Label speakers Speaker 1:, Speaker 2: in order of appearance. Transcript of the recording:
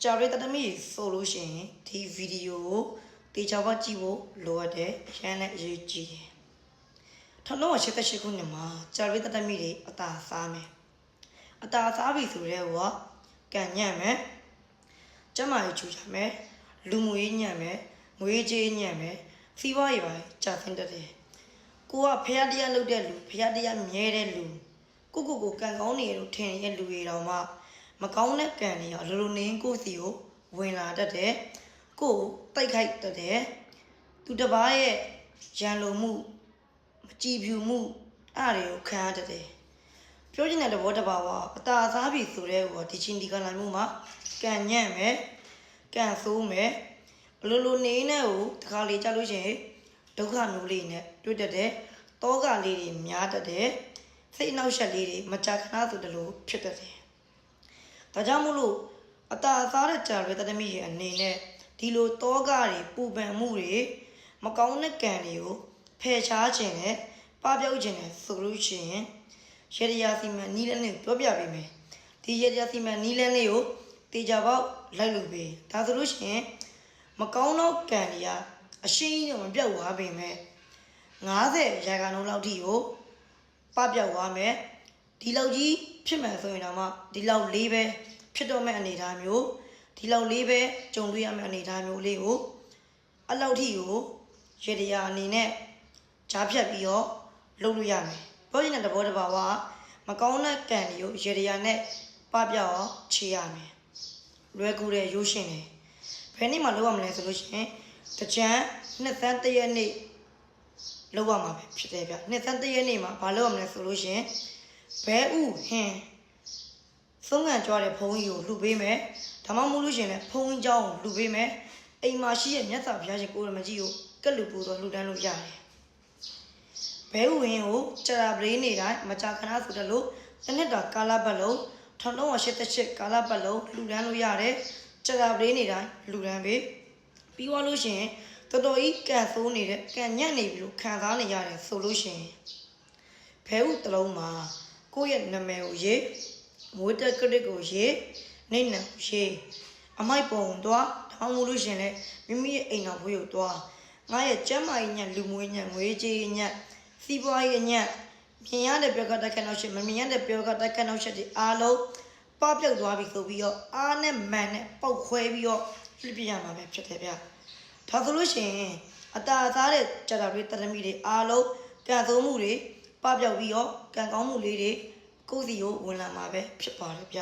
Speaker 1: ကြာရိတသမီးဆိုလို့ရှိရင်ဒီဗီဒီယိုကိုတေချာပေါက်ကြည့်ဖို့လိုအပ်တယ်အရင်နဲ့အရေးကြီးတယ်1988ခုနှစ်မှာကြာရိတသမီးတွေအသာစားမယ်အသာစားပြီဆိုတဲ့ဟောကန်ညံ့မယ်ကျမကြီးချူချမယ်လူမွေးညံ့မယ်ငွေကြေးညံ့မယ်စီးပွားရေးပိုင်းကြာဆင်းတတ်တယ်ကိုကဖျားတရားလုပ်တဲ့လူဖျားတရားမြဲတဲ့လူကိုကန်ကောင်းနေလို့ထင်ရဲ့လူတွေတောင်မှမကောင်းတဲ့ကံတွေရောလိုလိုနေကိုစီကိုဝင်လာတတ်တယ်ကိုတိုက်ခိုက်တတ်တယ်သူတစ်ပါးရဲ့ရန်လိုမှုမကြည်ဖြူမှုအဲ့ဒါတွေကိုခံရတတ်တယ်ပြောချင်တဲ့သဘောတဘာဝအသာစားပြီဆိုတဲ့ဟောဒီချင်းဒီကလာမှုမှာကံညံ့မယ်ကံဆိုးမယ်လိုလိုနေနဲ့ကိုတခါလေကြလို့ရှိရင်ဒုက္ခမျိုးလေးနဲ့တွေ့တတ်တယ်တောကလေးတွေများတတ်တယ်စိတ်နှောက်ယှက်လေးတွေမကြာခဏဆိုတလို့ဖြစ်တတ်တယ်ဒါကြောင့်မို့လို့အသာစားတဲ့ကြာရတဲ့သမီးရဲ့အနေနဲ့ဒီလိုတောကတွေပူပန်မှုတွေမကောင်းတဲ့ကံတွေကိုဖယ်ရှားခြင်းနဲ့ပပျောက်ခြင်းနဲ့ဆိုလို့ရှိရင်ရေဒီယာစီမံနီးလန်းလေးပြောပြပေးမယ်ဒီရေဒီယာစီမံနီးလန်းလေးကိုတေချာပေါက်လိုက်လို့ပေးဒါဆိုလို့ရှိရင်မကောင်းသောကံတွေကအရှင်းကြီးတော့မပြောက်သွားပေမဲ့90ရာခိုင်နှုန်းလောက်ထိကိုပပျောက်သွားမယ်ဒီလောက်ကြီးဖြစ်မှန်ဆိုရင်တော့မှဒီလောက်လေးပဲဖြစ်တော့မဲ့အနေအထားမျိုးဒီလောက်လေးပဲကြုံတွေ့ရမယ့်အနေအထားမျိုးလေးကိုအလောက်ထိကိုရေဒီယာအနေနဲ့ကြားဖြတ်ပြီးတော့လုပ်လို့ရမယ်ပြောချင်တဲ့သဘောတဘာဝမကောင်းတဲ့ကံတွေကိုရေဒီယာနဲ့ပပျောက်အောင်ခြေရမယ်လွယ်ကူတဲ့ရိုးရှင်းတယ်ဘယ်နေ့မှလုပ်ရမလဲဆိုလို့ရှိရင်တကြံနှစ်သန်းတရက်နေ့လုပ်ရမှာပဲဖြစ်တယ်ဗျနှစ်သန်းတရက်နေ့မှာဘာလုပ်ရမလဲဆိုလို့ရှိရင်ဘဲဥဟင်းသုံးငံကြွားတဲ့ဖုံးကြီးကိုလှူပေးမယ်ဒါမှမဟုတ်လို့ရှိရင်လည်းဖုံးကြီးเจ้าကိုလှူပေးမယ်အိမ်မှာရှိတဲ့မြတ်စွာဘုရားရှင်ကိုရမကြီးကိုကက်လူပူတော့လှူဒန်းလို့ရတယ်ဘဲဥဟင်းကိုကြာပလေးနေတိုင်းမကြာခဏဆိုတဲ့လို့တစ်နှစ်တာကာလပတ်လုံး1988ကာလပတ်လုံးလှူဒန်းလို့ရတယ်ကြာပလေးနေတိုင်းလှူဒန်းပေးပြီးသွားလို့ရှိရင်တော်တော်ကြီးကန်ဆိုးနေတဲ့ကန်ညံ့နေပြီလို့ခံစားနေရတယ်ဆိုလို့ရှိရင်ဘဲဥတစ်လုံးမှာကိုယ့်ရဲ့နာမည်ကိုရေးမွေးတက်ခရစ်ကိုရေးနေနံရေးအမိုက်ပုံသွားထောင်းမှုလို့ရှင်လဲမိမိရဲ့အိမ်တော်ဘွေးကိုသွားငါရဲ့ကျမ်းမာရေးညံ့လူမွေးညံ့ငွေကြေးညံ့စီးပွားရေးညံ့မြင်ရတဲ့ပြောကတက်ခက်နောက်ရှက်မမြင်ရတဲ့ပြောကတက်ခက်နောက်ရှက်ဒီအားလုံးပပျောက်သွားပြီဆိုပြီးတော့အားနဲ့မန်နဲ့ပောက်ခွဲပြီးတော့လှစ်ပြရမှာပဲဖြစ်တယ်ဗျဒါဆိုလို့ရှိရင်အတားသားတဲ့ကြာတာတွေတရမီတွေအားလုံးကံသုံးမှုတွေပပျောက်ပြီးတော့ကံကောင်းမှုလေးတွေကိုယ်စီကိုဝင်လာမှာပဲဖြစ်ပါတယ်ဗျ